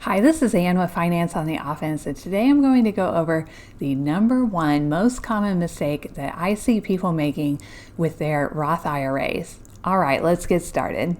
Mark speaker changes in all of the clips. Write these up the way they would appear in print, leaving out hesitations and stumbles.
Speaker 1: Hi, this is Ann with Finance on the Offense, and today I'm going to go over the number one most common mistake that I see people making with their Roth IRAs. All right, let's get started.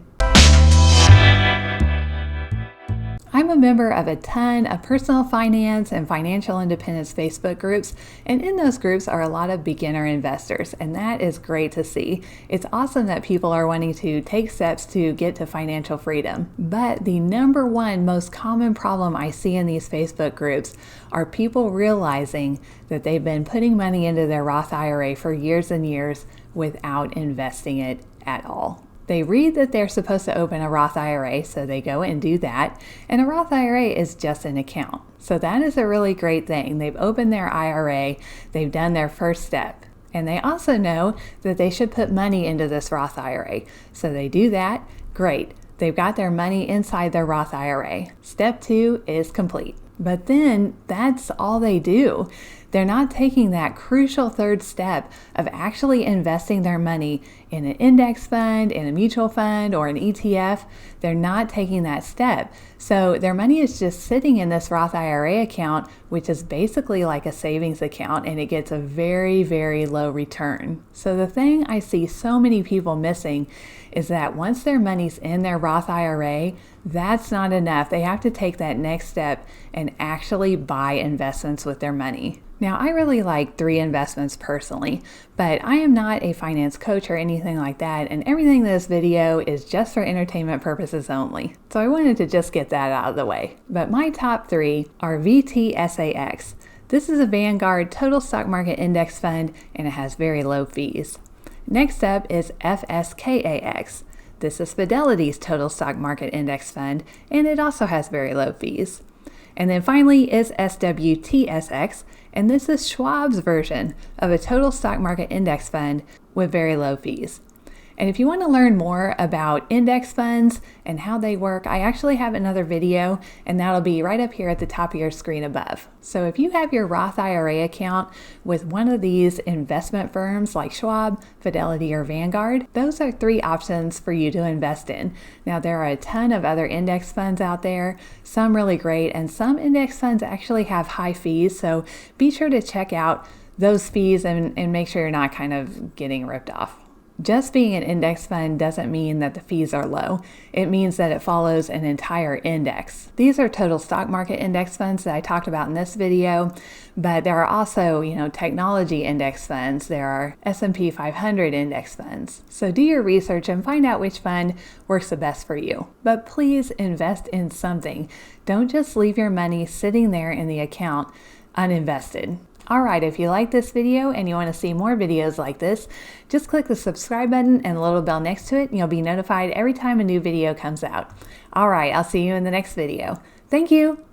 Speaker 1: I'm a member of a ton of personal finance and financial independence Facebook groups, and in those groups are a lot of beginner investors, and that is great to see. It's awesome that people are wanting to take steps to get to financial freedom. But the number one most common problem I see in these Facebook groups are people realizing that they've been putting money into their Roth IRA for years and years without investing it at all. They read that they're supposed to open a Roth IRA, so they go and do that. And a Roth IRA is just an account. So that is a really great thing. They've opened their IRA, they've done their first step. And they also know that they should put money into this Roth IRA. So they do that, great. They've got their money inside their Roth IRA. Step 2 is complete. But then that's all they do. They're not taking that crucial third step of actually investing their money in an index fund, in a mutual fund, or an ETF. They're not taking that step. So their money is just sitting in this Roth IRA account, which is basically like a savings account, and it gets a very, very low return. So the thing I see so many people missing is that once their money's in their Roth IRA, that's not enough. They have to take that next step and actually buy investments with their money. Now, I really like 3 investments personally, but I am not a finance coach or anything like that, and everything in this video is just for entertainment purposes only. So I wanted to just get that out of the way. But my top 3 are VTSAX. This is a Vanguard Total Stock Market Index Fund, and it has very low fees. Next up is FSKAX. This is Fidelity's Total Stock Market Index Fund, and it also has very low fees. And then finally is SWTSX, and this is Schwab's version of a total stock market index fund with very low fees. And if you want to learn more about index funds and how they work, I actually have another video, and that'll be right up here at the top of your screen above. So if you have your Roth IRA account with one of these investment firms like Schwab, Fidelity, or Vanguard, those are 3 options for you to invest in. Now, there are a ton of other index funds out there, some really great, and some index funds actually have high fees, so be sure to check out those fees and make sure you're not kind of getting ripped off. Just being an index fund doesn't mean that the fees are low. It means that it follows an entire index. These are total stock market index funds that I talked about in this video, but there are also, technology index funds. There are S&P 500 index funds. So do your research and find out which fund works the best for you. But please invest in something. Don't just leave your money sitting there in the account uninvested. Alright, if you like this video and you want to see more videos like this, just click the subscribe button and the little bell next to it, and you'll be notified every time a new video comes out. Alright, I'll see you in the next video. Thank you!